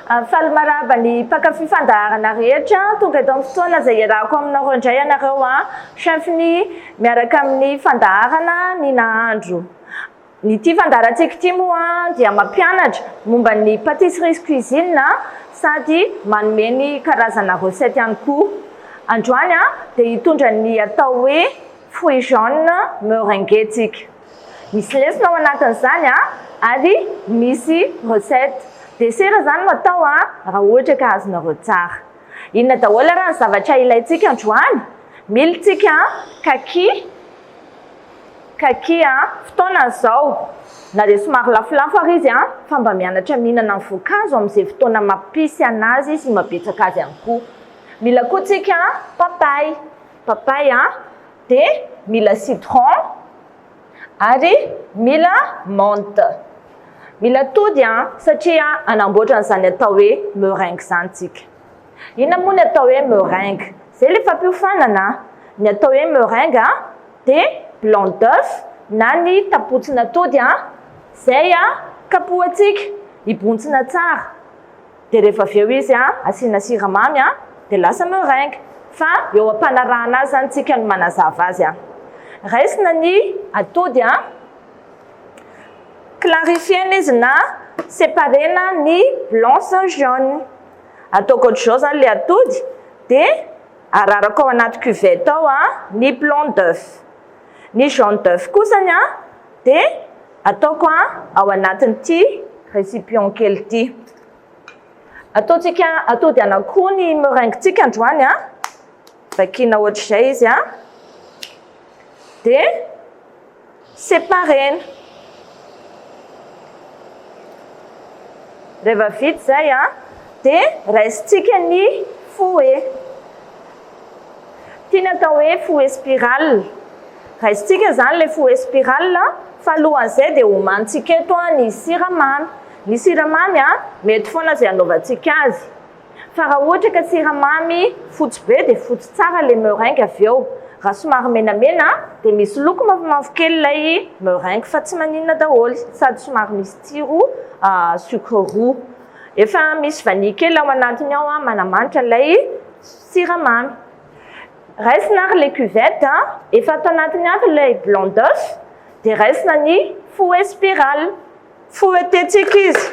Faly maraba ny mpakafy fandaharana rehetra tonga eto amin'ny fotoana izay iarahako aminareo indray ianareo chef-ny miaraka amin'ny fandaharana ny nahandro. Ny ity fandaharantsika ity moa dia mampianatra momba ny pâtisserie cuisine sady manome ny karazana recette ihany koa. Androany dia hitondra ny atao hoe fruits jaunes meringue tsika. Misy lesona ao anatin'izany ary misy recette. Desera zany no atao raha ohatra ka azonareo tsara. Inona daholo raha ny zavatra ilayntsika androany? Militsika kaki fotoana izao na dia somary lafolafo ary izy fa mba mianatra mihinana ny voankazo amin'izay fotoana mampisy anazy sy mabetsaka azy ihany koa. Mila koa tsika papay dia mila citron ary mila menthe. Mila tody satria anamboatra an'izany atao hoe meringue izany tsika. Inona moa ny atao hoe meringue? Izay ilay fampiofanana. Ny atao hoe meringue dia blanc d'œuf na ny tapotsina tody izay kapohantsika hibontsina tsara. Dia rehefa avy eo izy asiana siramamy dia lasa meringue. Fa eo ampanarahana azy zany tsika no manazava azy. Raisina ny atody clarifiena izy na séparena ny blanc sy jaune. Ataoko ohatr'izao zany ilay atody dia ararako ao anaty cuvette ao ny blanc d'œuf. Ny jaune d'œuf kosany dia ataoko ao anatin'ity récipient kely ity. Ataontsika atody anankiroa ny meringue-tsika androany vakiana ohatr'izay izy dia séparena. Rehefa vita izay dia raisitsika ny fouet. Tiana atao hoe fouet spirale. Raisitsika zany ilay fouet spirale fa alohan'izay dia homanintsika eto ny siramamy. Ny siramamy mety foana izay anaovantsika azy. Fa raha ohatra ka siramamy fotsy be dia fotsy tsara ilay meringue avy eo. Raha somary menamena dia misy loko mavomavokely ilay meringue fa tsy maninona daholo sady somary misy tsiro sucre roux. Efa misy vanille kely ao anatiny ao manamanitra ilay siramamy. Raisina ary ilay cuvette efa atao anatiny aby ilay blanc d'œuf dia raisina ny fouet spirale. Fouetetsika izy.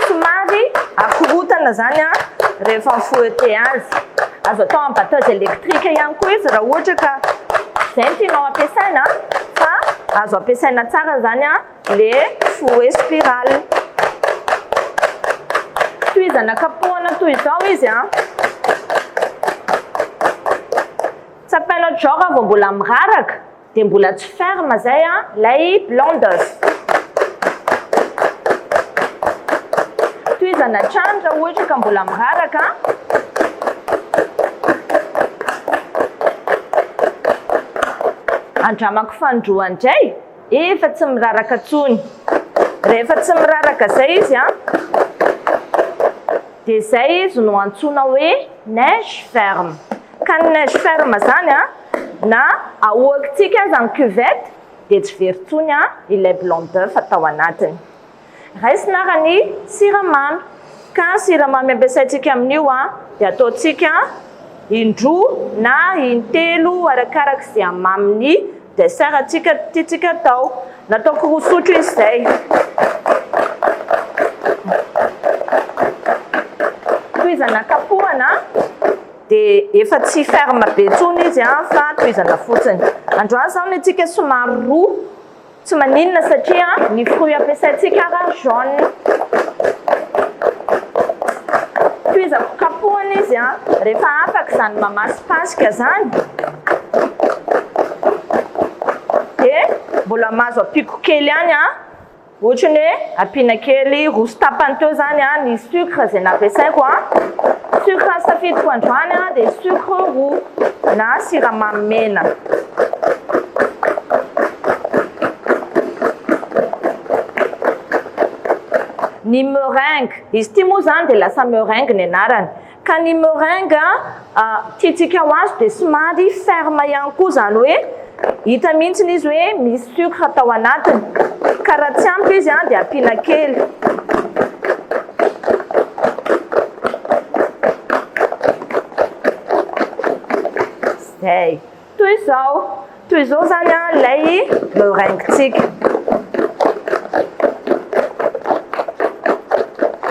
Somary akorotana zany rehefa mifouette azy. Azo atao amin'ny batteuse électrique ihany koa izy raha ohatra ka izay no tianao ampiasaina fa azo ampiasaina tsara zany ilay fouet spirale. Tohizana kapohana toy izao izy tsapainao genre vao mbola miraraka dia mbola tsy ferme zay ilay blanc d'œuf. Tohizana hatrany raha ohatra ka mbola miraraka. Andramako fandroa indray efa tsy miraraka tsony. Rehefa tsy miraraka zay izy dia izay izy no antsoina hoe neige ferme. Ka ny neige ferme zany na ahoakintsika azy amin'ny cuvette dia tsy very tsony ilay blanc d'œuf atao anatiny. Raisina ary ny siramamy. Ka siramamy ampiasaintsika amin'io dia ataontsika indroa na intelo arakaraka izay hamamy dessert tiantsika atao. Nataoko roa sotro izy izay. Tohizana kapohana dia efa tsy ferme be tsony izy fa tohizana fotsiny. Androany izao ny antsika somary roa tsy maninona satria ny fruit ampiasaintsika jaune. Tohizako kapohana izy rehefa afaka izany mamasipasika zany dia mbola mahazo apiko kely ihany ohatrany hoe ampiana kely roso tapany teo zany ny sucre izay nampiasaiko. Sucre safidiko androany dia sucre roux na siramamy mena. Ny meringue izy ity moa zany dia lasa meringue ny anarany. Ka ny meringue tiantsika ho azy dia somary ferme ihany koa zany hoe hita mihitsy izy hoe misy sucre atao anatiny. Ka raha tsy ampy izy dia ampiana kely. zay toy izao zany a lay meringuetsika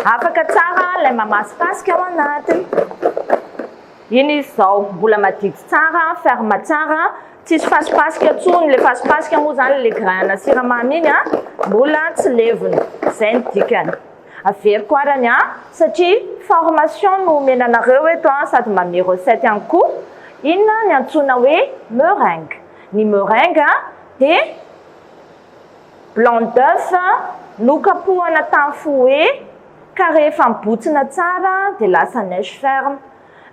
afaka tsara lay mamasipasika ao anatiny iny izy zao mbola madidy tsara ferme tsara tsisy fasipasika tsony le fasipasika moa zany le graina siramamy iny a mbola tsy levony zay ny dikany avery koa arany a satria formation no omenanareo eto a sady mame recette ihany koa inona ny antsoina hoe meringue ny meringue de blanc d'œuf nokapohana tafoe ka rehefa mibotsina tsara de lasa neige ferme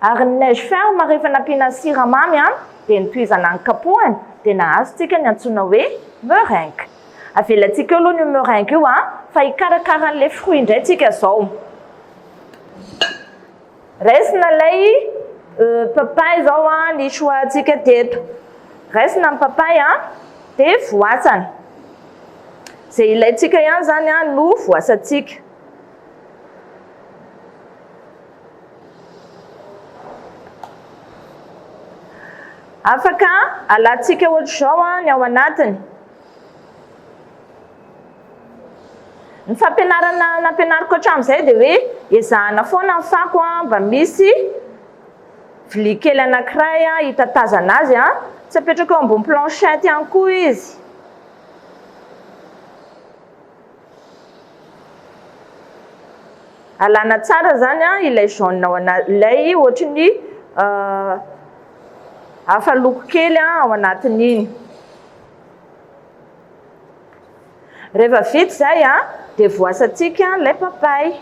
ary ny neige ferme rehefa nampiana siramamy a de nitoizana ny kapohany de nahazo tsika ny antsoina hoe meringue avelatsika eo aloha ny meringue io a fa hikarakara an'le fruit indray tsika zao raisina lay papay zao a ny choixantsika teto raisina ny papay a de voasana zay ilayntsika ihany zany a no voasantsika afaka alatsika ohatr'izao a ny ao anatiny ny fampianarana nampianariko hatramin'izay de hoe ezahana foana ny fako a mba misy vilia kely anankiray a hitatazana azy a tsy apetraka eo ambony planchette ihany koa izy alana tsara zany a ilay jaune ao ilay ohatrany hafa loko kely ao anatin'iny rehefa vita zay a de voasantsika lay papay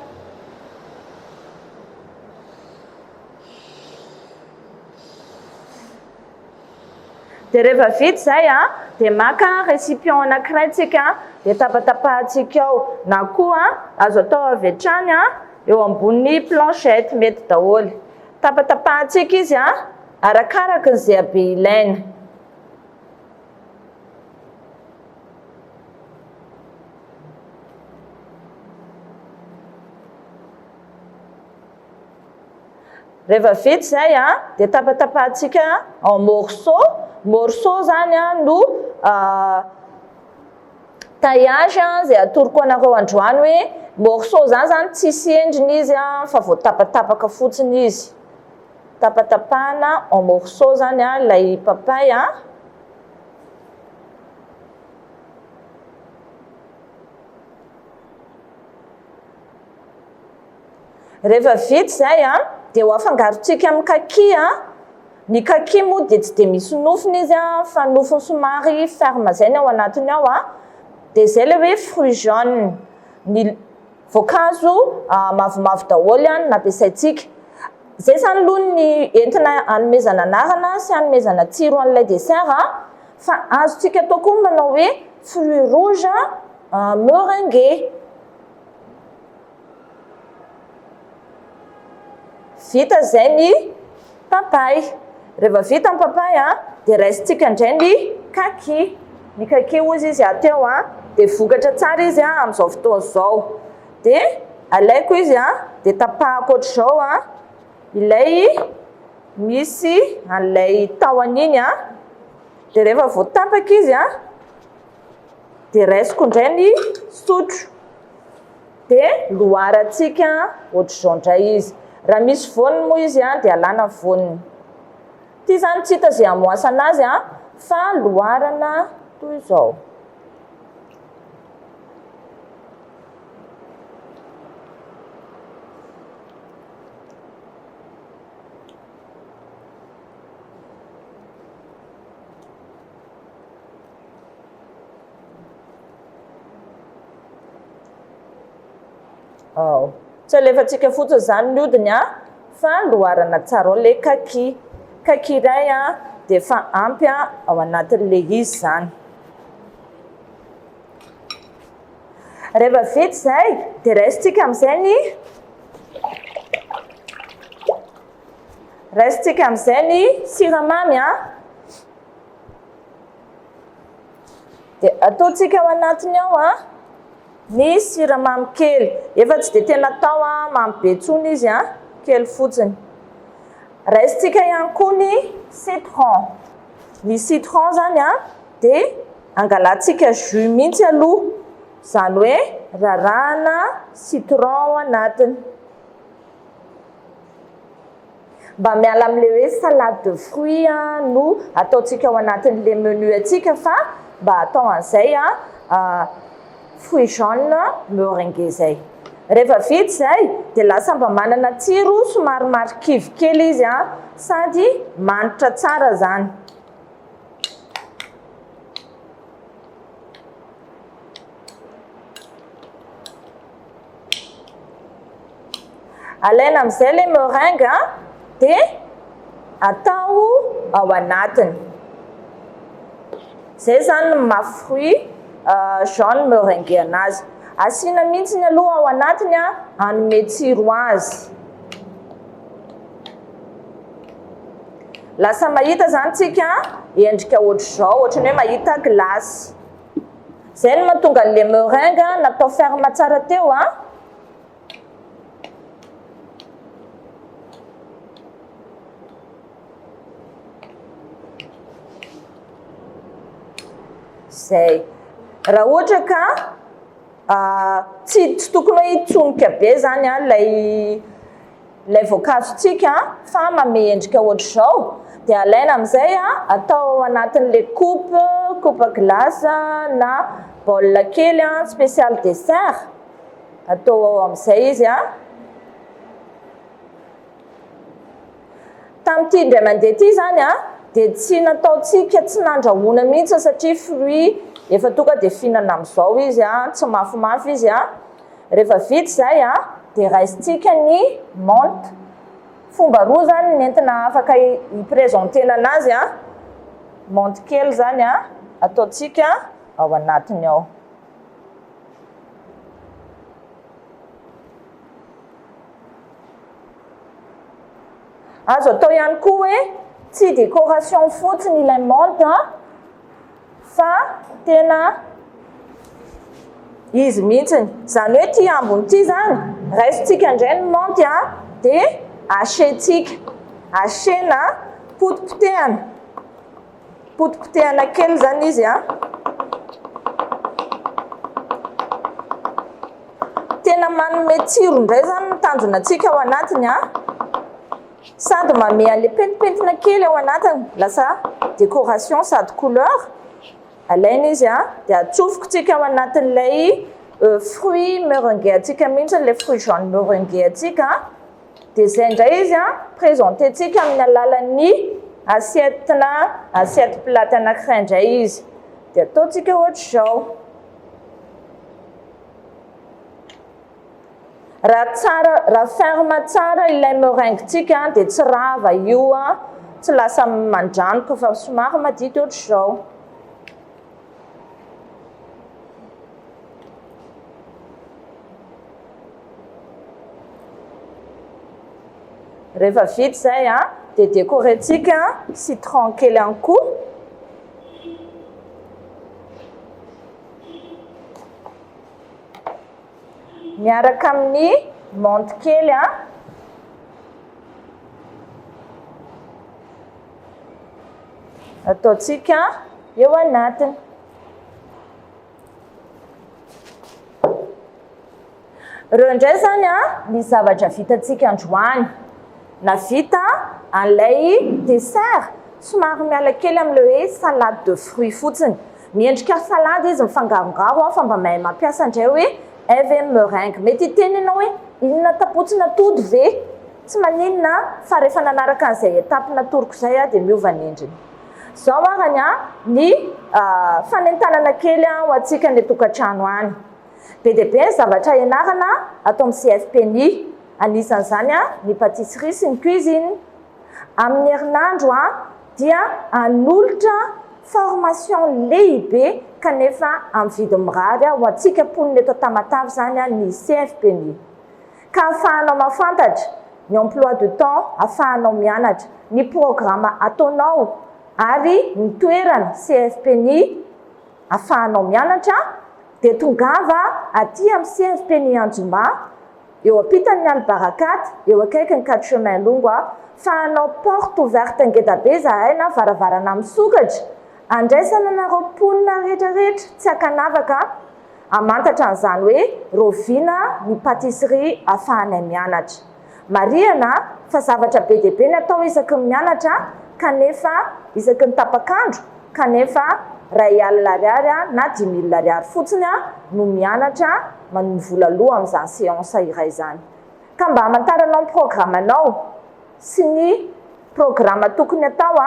de rehefa vita zay a de maka récipient anankiray tsika de tapatapahantsika ao na koa azo atao avy hatrany a eo ambony planchette mety daholo tapatapahantsika izy a arakaraka izay habe ilaina rehefa vita zay a de tapatapahantsika en morceau zany a no taillage zay atoroko anareo androany hoe morceau zany tsisy endriny izy a fa voatapatapaka fotsiny izy tapatapahana en morceau zany a lay papay a rehefa vita zay a de ho afangarontsika amin'ny kaki a ny kaki moa de tsy de misy nofony izy a fa nofony somary ferme zay ny ao anatiny ao a de zay le hoe fruit jaune ny voankazo mavomavo daholo a nampiasaitsika zay zany aloha ny entina hanomezana anarana sy hanomezana tsiro an'ilay dessert a fa azotsika atao koa manao hoe fruit rouge meringue vita zay ny papay rehefa vita ny papay a de raisitsika indray ny kaki ozy izy ateo a de vokatra tsara izy a amin'izao fotoana zao de alaiko izy a de tapahako ohatr'izao a ilay misy an'ilay tahony iny a de rehefa voatapaka izy a de raisiko indray ny sotro de loaratsika ohatr'izao indray izy raha misy voniny moa izy a de alana voniny ty zany tsy hita zay amoasana azy a fa loarana toy izao tsy alefatsika fotsiny zany ny hodiny a fa loarana tsara le kaki iray a de fa ampy a ao anatin'le izy zany rehefa vita zay de raisitsika am'izay ny siramamy a de ataotsika ao anatiny ao a ny siramamy kely efa tsy de tena atao a mamy be tsony izy a kely fotsiny Raisitsika ihany koa ny citron. Ny citron zany dia angalantsika jus mihitsy aloha, zany hoe rarahana citron ao anatiny. Mba miala amin'ilay hoe salade de fruits no ataontsika ao anatin'ilay menu atsika fa mba atao an'izay fruits jaunes meringue zay. Rehefa vita zay dia lasa mba manana tsiro somary marikivy kely izy sady manitra tsara zany. Alaina amin'izay ilay meringue dia atao ao anatiny. Zay zany no maha-fruit jaune meringue anazy. Asiana mihitsy ny aloha ao anatiny hanome tsiro azy. Lasa mahita zany tsika endrika ohatr'izao, ohatrany hoe mahita glasy. Zay no mahatonga an'ilay meringue natao ferme tsara teo zay. Raha ohatra ka tsy tokony hoe hitsonika be zany lay voankazotsika fa manome endrika ohatr'izao dia alaina amin'izay atao ao anatin'ilay coupe glace na baolina kely spécial dessert. Atao ao amin'izay izy tamin'ity indray mandeha ity zany dia tsy nataontsika tsy nandrahoana mihitsy satria fruit efa tonga dia fihinana amin'izao izy tsy mafimafy izy rehefa vita zay dia raisitsika ny menthe. Fomba roa zany nentina afaka hiprésentena anazy menthe kely zany ataontsika ao anatiny ao. Azo atao ihany koa hoe tsy décoration fotsiny ilay menthe fa tena izy mihitsiny. Zany hoe ty ambony ity zany raisitsika indray ny menthe dia hachetsika. Hachena potipotehana kely zany izy tena manome tsiro indray zany ny tanjonantsika ao anatiny sady manome an'ilay pentipentina kely ao anatiny, lasa décoration sady couleur. Alaina izy dia atsofokontsika ao anatin'ilay fruit meringue atsika mihitsy ilay fruit jaune meringue atsika dia zay indray izy présententsika amin'ny alalan'ny assiette plate anankiray indray izy dia ataontsika ohatr'izao. Raha ferme tsara ilay meringuetsika dia tsy rava io tsy lasa mandranoka fa somary madity ohatr'izao. Rehefa vita zay dia décoretsika citron kely ihany koa. Miaraka amin'ny menthe kely ataontsika eo anatiny. Ireo indray zany ny zavatra vitantsika androany. Na vita an'ilay dessert somary miala kely amin'ilay hoe salade de fruits fotsiny. Miendrika salade izy mifangarongaro fa mba mahay mampiasa indray hoe even meringue. Mety hitenenao hoe inona tapotsina atody ve? Tsy maninona fa rehefa nanaraka an'izay étape natoroko izay dia miova ny endriny. Zao arany ny fanentanana kely ho antsika ny tokantrano any. Be dia be ny zavatra ianarana atao amin'ny CFPNI. Anisan'izany ny pâtisserie sy ny cuisine. Amin'ny herinandro dia hanolotra formation lehibe kanefa amin'ny vidiny mirary ho antsika mponina eto Tamatavy zany ny CFPNI. Ka ahafahanao mahafantatra ny emploi de temps, ahafahanao mianatra ny programme ataonao ary ny toerana CFPNI ahafahanao mianatra dia tongava aty amin'ny CFPNI Anjomba eo ampitan'ny Albarakat eo akaiky ny 4 chemin longo fa anao porte ouverte ngeda be zahay na varavarana misokatra andraisana nareo mponina rehetrarehetra tsy akanavaka amantatra an'izany hoe roviana ny patisserie ahafahanay mianatra mariana fa zavatra be dia be ny atao isaky ny mianatra kanefa isaky ny tapakandro kanefa R1,000 na 10,000 ariary fotsiny no mianatra manovola aloha amin'izany séance iray izany ka mba hamantaranao ny programanao sy ny programa tokony atao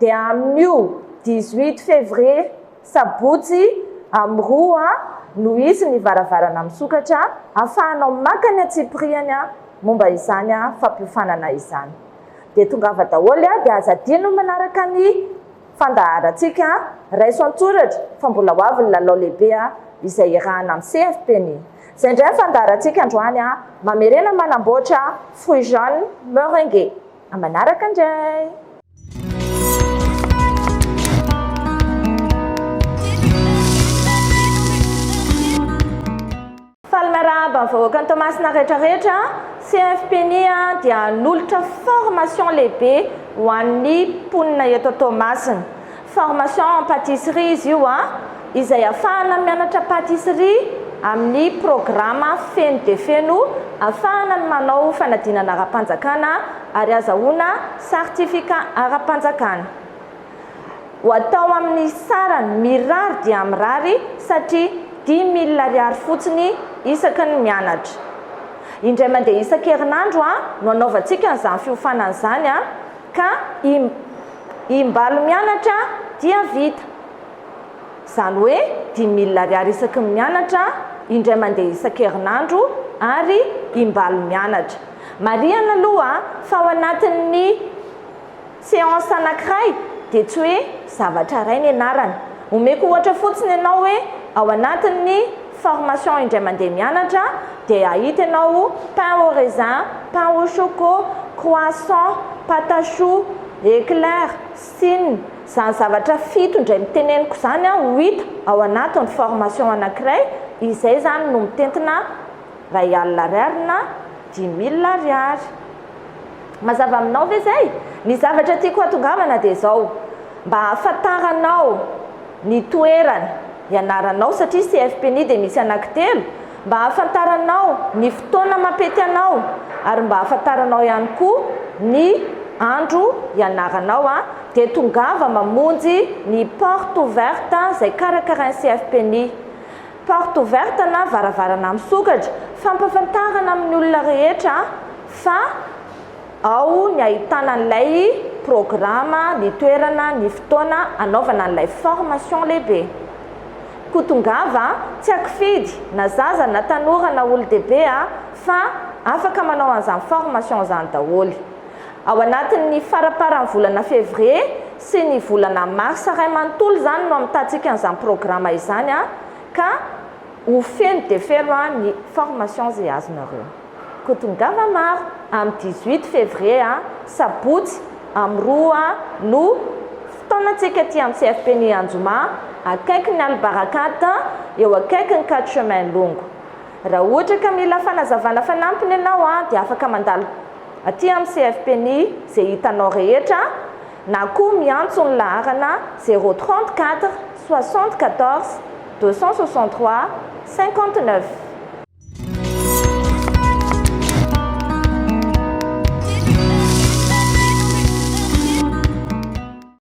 dia amin'io 18 février sabotsy am'roa no isy ny varavarana misokatra ahafahanao makany atsipriany momba izany fampiofanana izany dia tongava daholo dia azadino manaraka ny fandaharantsika raiso an-tsoratra fa mbola ho avy ny lalao lehibe izay irahana amin'ny CFPNI izay indray ny fandaharantsika androany mamerena manamboatra fruit jaune meringue manaraka indray falmaraba vahoaka ny tomasina rehetrarehetra CFPNI dia nolotra formation lehibe ho an'ny mponina eto Tomasina formation en pâtisserie izy io izay ahafahana mianatra pâtisserie amin'ny programa feno dia feno ahafahana ny manao fanadinana ara-panjakana ary azahoana certificat ara-panjakana ho atao amin'ny sarany mirary dia mirary satria 10,000 ariary fotsiny isaky ny mianatra indray mandeha isan-kerinandro no anaovantsika n'izany fiofanana izany ka imbalo mianatra dia vita izany hoe 10,000 ariary isaky ny mianatra indray mandeha isan-kerinandro ary imbalo mianatra mariana aloha fa ao anatin'ny séance anankiray dia tsy hoe zavatra iray ny anarany omeko ohatra fotsiny ianao hoe ao anatin'ny formation indray mandeha mianatra dia ahita ianao pain au raisin, pain au choco, croissant, pâte à choux, éclair, sine izany zavatra fito indray miteneniko izany ho hita ao anatin'ny formation anankiray izay izany no mitentina R1,000 na 10,000 ariary mazava aminao ve zay ny zavatra tiako hatongavana dia izao mba ahafantaranao ny toerana ianaranao satria CFPNI dia misy anankitelo mba ahafantaranao ny fotoana mampety anao ary mba ahafantaranao ihany koa ny andro ianaranao dia tongava mamonjy ny porte ouverte izay karakarain'ny CFPNI porte ouverte na varavarana misokatra fampafantarana amin'ny olona rehetra fa ao ny ahitana an'ilay programa ny toerana ny fotoana anaovana an'ilay formation lehibe kotongava tsy akifidy na zaza na tanora na olo-dehibe fa afaka manao an'izany formation izany daholo ao anatin'ny faraparan'ny volana février sy ny volana mars ray manontolo izany no amitatsika an'izany programa izany ka ho feno dia feno ny formation izay azonareo kotongava maro amin'ny 18 février sabotsy amin'ny roa no fotoanantsika ty amin'ny CFPNI Anjoma akaiky ny Albarakat eo akaiky ny 4 chemin longo raha ohatra ka mila fanazavana fanampiny ianao dia afaka mandalo aty amin'ny CFPNI izay hitanao rehetra na koa miantso ny laharana 034 74 263 59